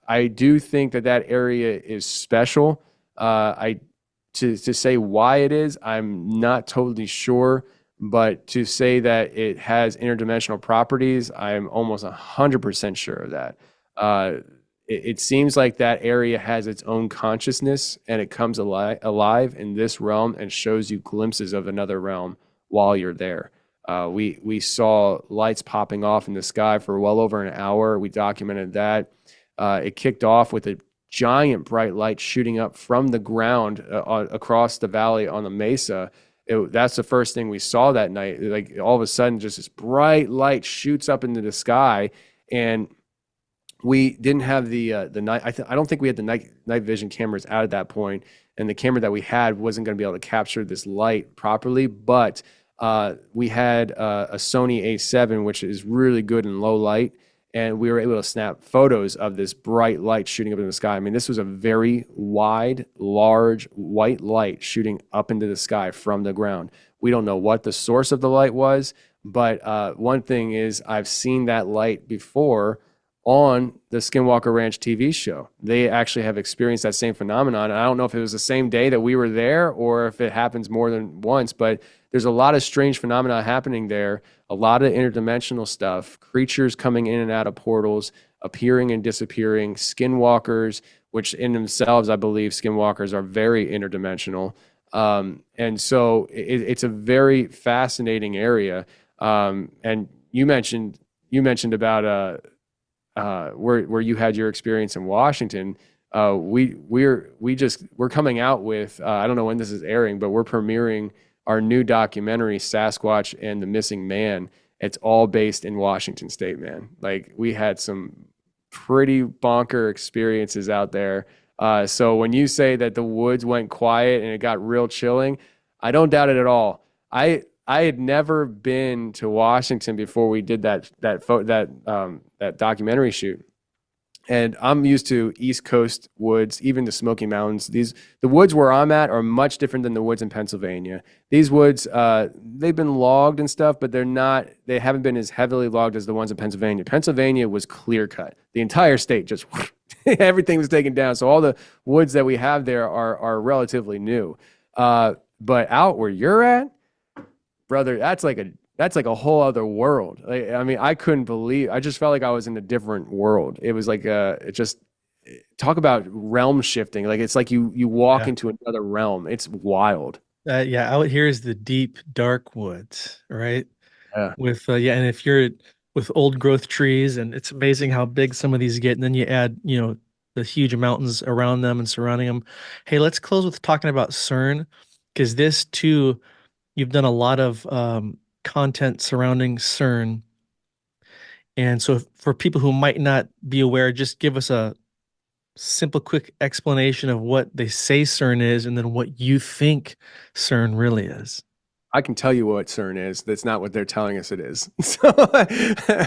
I do think that area is special. I to say why it is, I'm not totally sure, but to say that it has interdimensional properties, I'm almost 100% sure of that. It seems like that area has its own consciousness, and it comes alive in this realm and shows you glimpses of another realm while you're there. We saw lights popping off in the sky for well over an hour. We documented that. It kicked off with a giant bright light shooting up from the ground across the valley on the mesa. That's the first thing we saw that night. Like all of a sudden, just this bright light shoots up into the sky, and we didn't have the night. I don't think we had the night vision cameras out at that point, and the camera that we had wasn't going to be able to capture this light properly. But we had a Sony A7, which is really good in low light, and we were able to snap photos of this bright light shooting up in the sky. I mean, this was a very wide, large white light shooting up into the sky from the ground. We don't know what the source of the light was, but one thing is I've seen that light before on the Skinwalker Ranch TV show. They actually have experienced that same phenomenon. And I don't know if it was the same day that we were there or if it happens more than once, but there's a lot of strange phenomena happening there, a lot of interdimensional stuff, creatures coming in and out of portals, appearing and disappearing, skinwalkers, which in themselves, I believe skinwalkers are very interdimensional. And so it's a very fascinating area. And you mentioned about where you had your experience in Washington. We're coming out with I don't know when this is airing, but we're premiering our new documentary, Sasquatch and the Missing Man. It's all based in Washington State, man. Like we had some pretty bonker experiences out there. So when you say that the woods went quiet and it got real chilling, I don't doubt it at all. I had never been to Washington before we did that documentary shoot, and I'm used to East Coast woods, even the Smoky Mountains. The woods where I'm at are much different than the woods in Pennsylvania. These woods, they've been logged and stuff, but they haven't been as heavily logged as the ones in Pennsylvania. Pennsylvania was clear cut. The entire state just everything was taken down. So all the woods that we have there are relatively new. But out where you're at, brother, that's like a whole other world. Like, I mean, I couldn't believe. I just felt like I was in a different world. It was like it just talk about realm shifting. Like it's like you walk Yeah. into another realm. It's wild. Yeah, out here is the deep, dark woods, right? Yeah. With and if you're with old growth trees, and it's amazing how big some of these get, and then you add, the huge mountains around them and surrounding them. Hey, let's close with talking about CERN, because this too You've done a lot of content surrounding CERN. And so for people who might not be aware, just give us a simple, quick explanation of what they say CERN is and then what you think CERN really is. I can tell you what CERN is. That's not what they're telling us it is. So,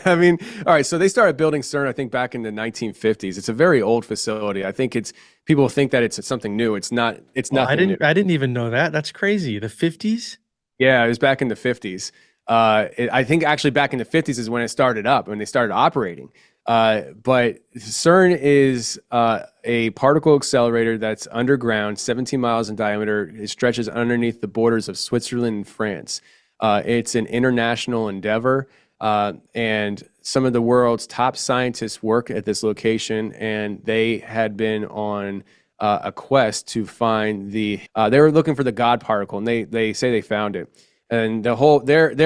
I mean, all right. So they started building CERN, I think, back in the 1950s. It's a very old facility. I think it's people think that it's something new. It's not. It's Oh, nothing new. I didn't even know that. That's crazy. The 50s? Yeah, it was back in the 50s. I think actually back in the 50s is when it started up, when they started operating. But CERN is a particle accelerator that's underground, 17 miles in diameter. It stretches underneath the borders of Switzerland and France. It's an international endeavor, and some of the world's top scientists work at this location, and they had been on a quest to find they were looking for the God particle, and they say they found it. And their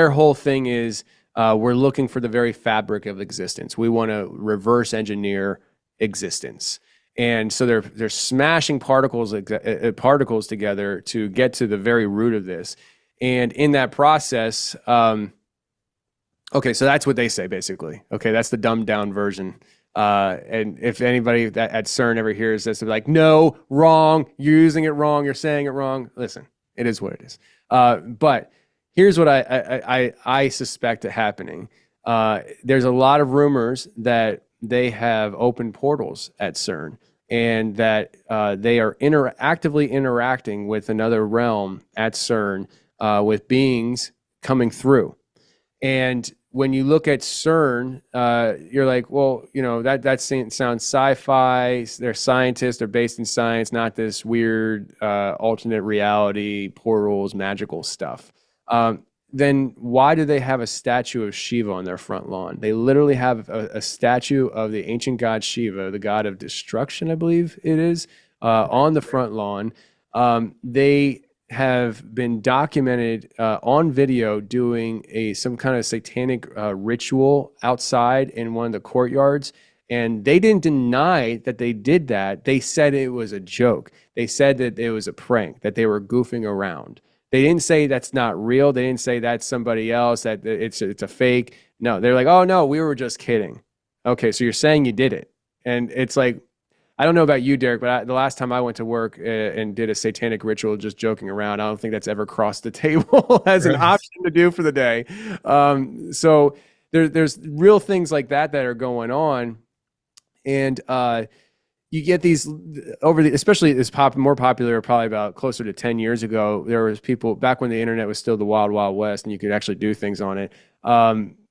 whole thing is we're looking for the very fabric of existence. We want to reverse engineer existence. And so they're smashing particles together to get to the very root of this. And in that process, okay, so that's what they say basically. Okay, that's the dumbed down version. And if anybody at CERN ever hears this, they're like, no, wrong. You're using it wrong. You're saying it wrong. Listen, it is what it is. But here's what I suspect happening. There's a lot of rumors that they have opened portals at CERN and that they are actively interacting with another realm at CERN with beings coming through. And when you look at CERN, you're like, well, that sounds sci-fi. They're scientists. They're based in science, not this weird alternate reality, portals, magical stuff. Then why do they have a statue of Shiva on their front lawn? They literally have a statue of the ancient god Shiva, the god of destruction, I believe it is, on the front lawn. They have been documented on video doing some kind of satanic ritual outside in one of the courtyards. And they didn't deny that they did that. They said it was a joke. They said that it was a prank, that they were goofing around. They didn't say that's not real. They didn't say that's somebody else, that it's a fake. No, they're like, oh, no, we were just kidding. Okay, so you're saying you did it. And it's like, I don't know about you, Derek, but the last time I went to work and did a satanic ritual just joking around, I don't think that's ever crossed the table as an Right. option to do for the day. So there's real things like that are going on. And you get these especially it's more popular probably about closer to 10 years ago. There was people back when the internet was still the wild, wild west and you could actually do things on it.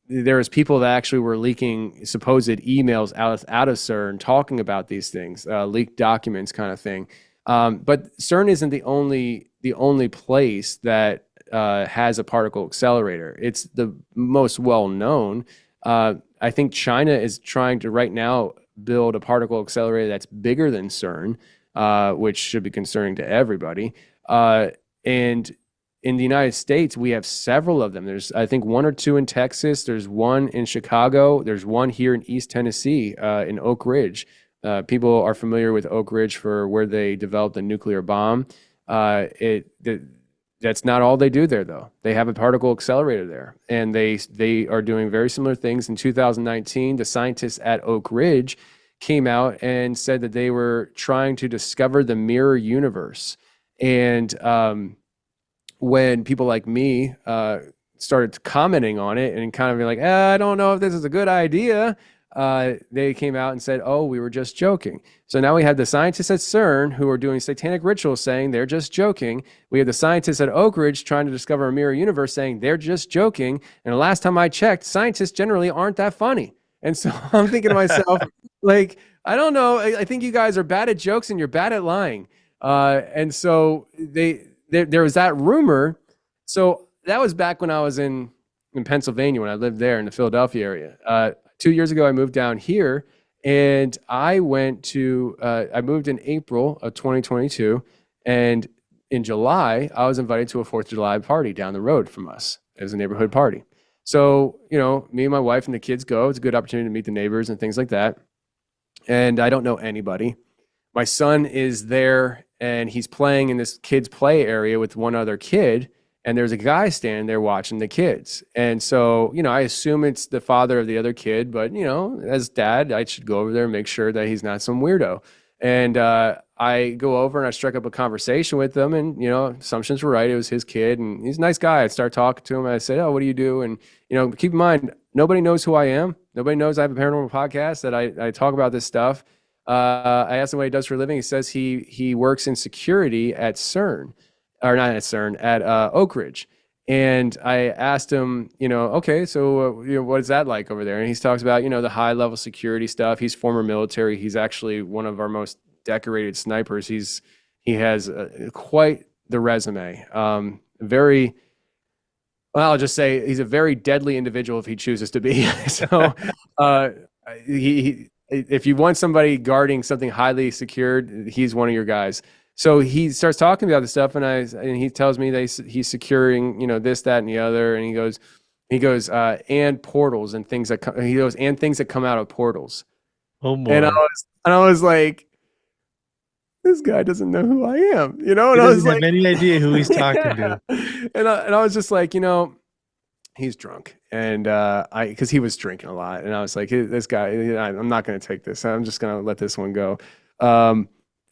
There was people that actually were leaking supposed emails out of CERN talking about these things, leaked documents kind of thing. But CERN isn't the only place that has a particle accelerator. It's the most well known. I think China is trying to right now build a particle accelerator that's bigger than CERN, which should be concerning to everybody. And in the United States, we have several of them. There's, I think, one or two in Texas. There's one in Chicago. There's one here in East Tennessee, in Oak Ridge. People are familiar with Oak Ridge for where they developed a nuclear bomb. That's not all they do there, though. They have a particle accelerator there, and they are doing very similar things. In 2019, the scientists at Oak Ridge came out and said that they were trying to discover the mirror universe. And when people like me started commenting on it and kind of be like, I don't know if this is a good idea, they came out and said, oh, we were just joking. So now we have the scientists at CERN who are doing satanic rituals saying they're just joking. We have the scientists at Oak Ridge trying to discover a mirror universe saying they're just joking. And the last time I checked, scientists generally aren't that funny. And so I'm thinking to myself, like, I don't know. I think you guys are bad at jokes and you're bad at lying. And so there was that rumor. So that was back when I was in Pennsylvania, when I lived there in the Philadelphia area. 2 years ago, I moved down here, and I moved in April of 2022, and in July, I was invited to a 4th of July party down the road from us. It was a neighborhood party. So, me and my wife and the kids go. It's a good opportunity to meet the neighbors and things like that. And I don't know anybody. My son is there, and he's playing in this kids' play area with one other kid, and there's a guy standing there watching the kids. And so, I assume it's the father of the other kid, but as dad, I should go over there and make sure that he's not some weirdo. And I go over and I strike up a conversation with him, and assumptions were right. It was his kid, and he's a nice guy. I start talking to him, and I said, "Oh, what do you do?" And keep in mind, nobody knows who I am. Nobody knows I have a paranormal podcast that I talk about this stuff. I asked him what he does for a living. He says he works in security at CERN, or not at CERN, at Oak Ridge. And I asked him, okay, so what is that like over there? And he talks about, the high level security stuff. He's former military. He's actually one of our most decorated snipers. He has quite the resume. Very, well, I'll just say he's a very deadly individual if he chooses to be. So if you want somebody guarding something highly secured, he's one of your guys. So he starts talking about this stuff, and he tells me that he's securing, this, that, and the other. And he goes, and portals and things he goes, and things that come out of portals. Oh And boy. I was like, this guy doesn't know who I am, And He I was doesn't have like, any idea who he's talking yeah. to. And I was just like, he's drunk, and because he was drinking a lot, and I was like, this guy, I'm not going to take this. I'm just going to let this one go.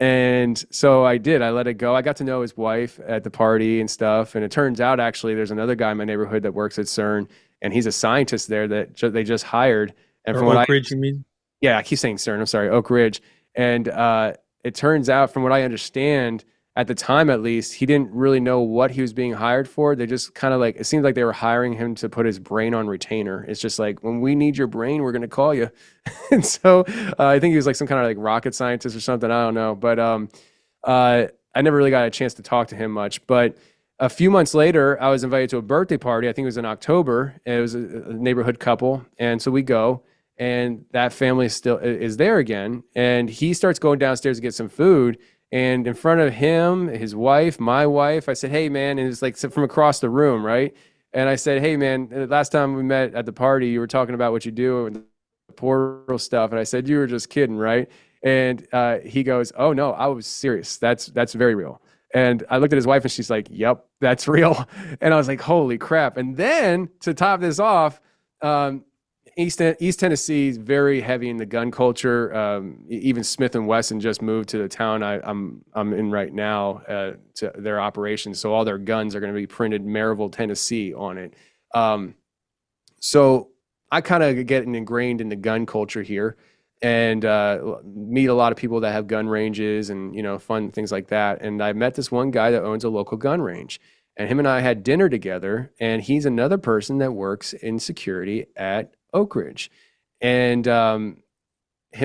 And so I did. I let it go. I got to know his wife at the party and stuff. And it turns out actually there's another guy in my neighborhood that works at CERN, and he's a scientist there that they just hired. And Or from what Oak Ridge, you mean? yeah, I keep saying CERN. I'm sorry, Oak Ridge. And it turns out, from what I understand, at the time at least, he didn't really know what he was being hired for. They just kind of it seemed like they were hiring him to put his brain on retainer. It's just like, when we need your brain, we're going to call you. And so I think he was like some kind of rocket scientist or something. I don't know. But I never really got a chance to talk to him much. But a few months later, I was invited to a birthday party. I think it was in October. It was a neighborhood couple. And so we go, and that family still is there again. And he starts going downstairs to get some food. And in front of him, his wife, my wife, I said, "Hey, man," and it's like from across the room, right? And I said, "Hey, man, last time we met at the party, you were talking about what you do and the portal stuff." And I said, "You were just kidding, right?" And he goes, "Oh no, I was serious. That's very real." And I looked at his wife, and she's like, "Yep, that's real." And I was like, "Holy crap!" And then to top this off, East Tennessee is very heavy in the gun culture. Even Smith and Wesson just moved to the town I'm in right now, to their operations. So all their guns are going to be printed Maryville, Tennessee on it. So I kind of get ingrained in the gun culture here, and meet a lot of people that have gun ranges and fun things like that. And I met this one guy that owns a local gun range, and him and I had dinner together. And he's another person that works in security at Oak Ridge. And him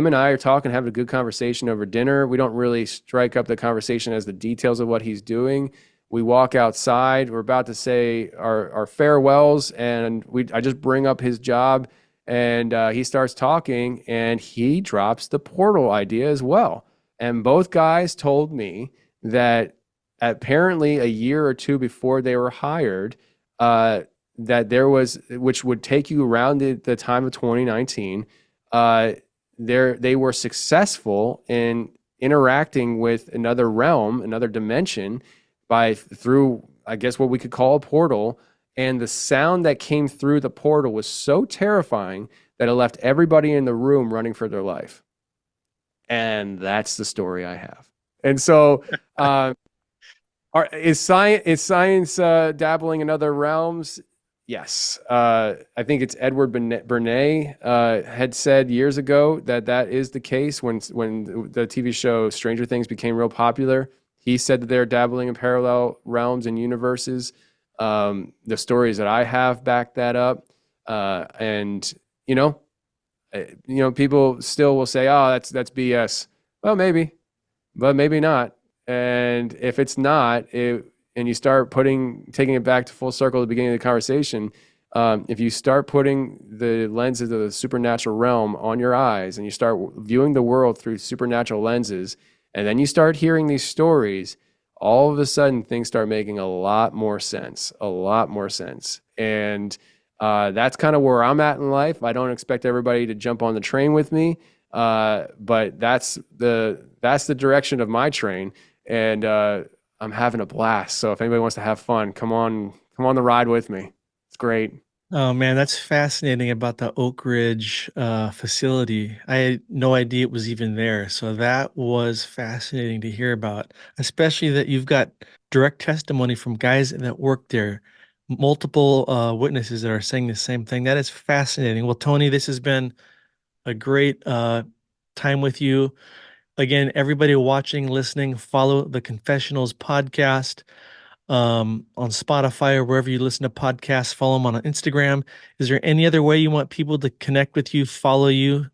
and I are talking, having a good conversation over dinner. We don't really strike up the conversation as the details of what he's doing. We walk outside. We're about to say our farewells, and I just bring up his job, and he starts talking, and he drops the portal idea as well. And both guys told me that apparently a year or two before they were hired, that there was, which would take you around the time of 2019, they were successful in interacting with another realm, another dimension, through, I guess, what we could call a portal. And the sound that came through the portal was so terrifying that it left everybody in the room running for their life. And that's the story I have. And so is science dabbling in other realms? Yes. I think it's Edward Bernays had said years ago that is the case. When the TV show Stranger Things became real popular, he said that they're dabbling in parallel realms and universes. The stories that I have back that up. And people still will say, "Oh, that's BS." Well, maybe, but maybe not. And if it's not, and you start taking it back to full circle at the beginning of the conversation, if you start putting the lenses of the supernatural realm on your eyes, and you start viewing the world through supernatural lenses, and then you start hearing these stories, all of a sudden things start making a lot more sense. And that's kind of where I'm at in life. I don't expect everybody to jump on the train with me, but that's the direction of my train. And I'm having a blast. So if anybody wants to have fun, come on the ride with me. It's great. Oh man, that's fascinating about the Oak Ridge facility. I had no idea it was even there. So that was fascinating to hear about, especially that you've got direct testimony from guys that work there, multiple witnesses that are saying the same thing. That is fascinating. Well, Tony, this has been a great time with you. Again, everybody watching, listening, follow the Confessionals podcast on Spotify or wherever you listen to podcasts. Follow them on Instagram. Is there any other way you want people to connect with you, follow you,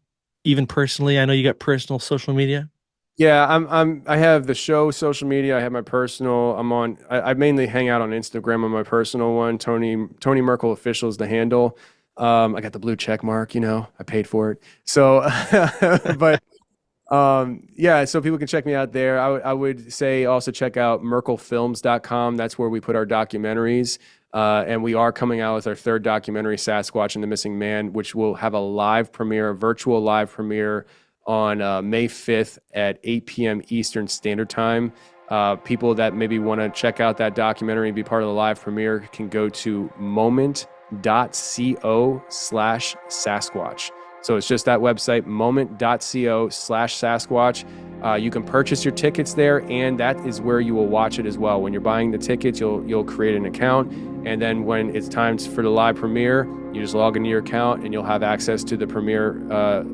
even personally? I know you got personal social media. Yeah, I have the show social media. I have my personal. I mainly hang out on Instagram on my personal one. Tony Merkel official is the handle. I got the blue check mark, I paid for it. So, but yeah, so people can check me out there. I would say also check out merkelfilms.com. That's where we put our documentaries. And we are coming out with our third documentary, Sasquatch and the Missing Man, which will have a live premiere, a virtual live premiere on May 5th at 8 p.m. Eastern Standard Time. People that maybe want to check out that documentary and be part of the live premiere can go to moment.co/Sasquatch. So it's just that website, moment.co/Sasquatch. You can purchase your tickets there, and that is where you will watch it as well. When you're buying the tickets, you'll create an account, and then when it's time for the live premiere, you just log into your account, and you'll have access to the premiere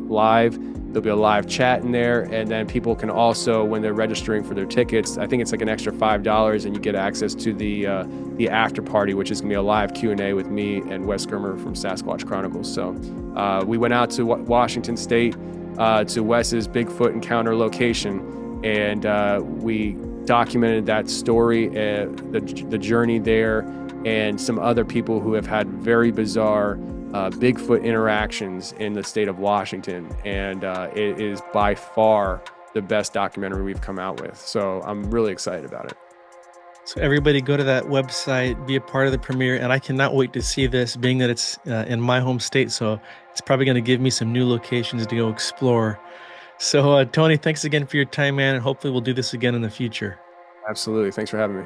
live. There'll be a live chat in there, and then people can also, when they're registering for their tickets, I think it's like an extra $5, and you get access to the after party, which is gonna be a live Q&A with me and Wes Germer from Sasquatch Chronicles. So we went out to Washington State to Wes's Bigfoot encounter location, and we documented that story, the journey there, and some other people who have had very bizarre Bigfoot interactions in the state of Washington, and it is by far the best documentary we've come out with. So I'm really excited about it. So everybody go to that website, be a part of the premiere, and I cannot wait to see this, being that it's in my home state. So it's probably going to give me some new locations to go explore. So Tony, thanks again for your time, man, and hopefully we'll do this again in the future. Absolutely. Thanks for having me.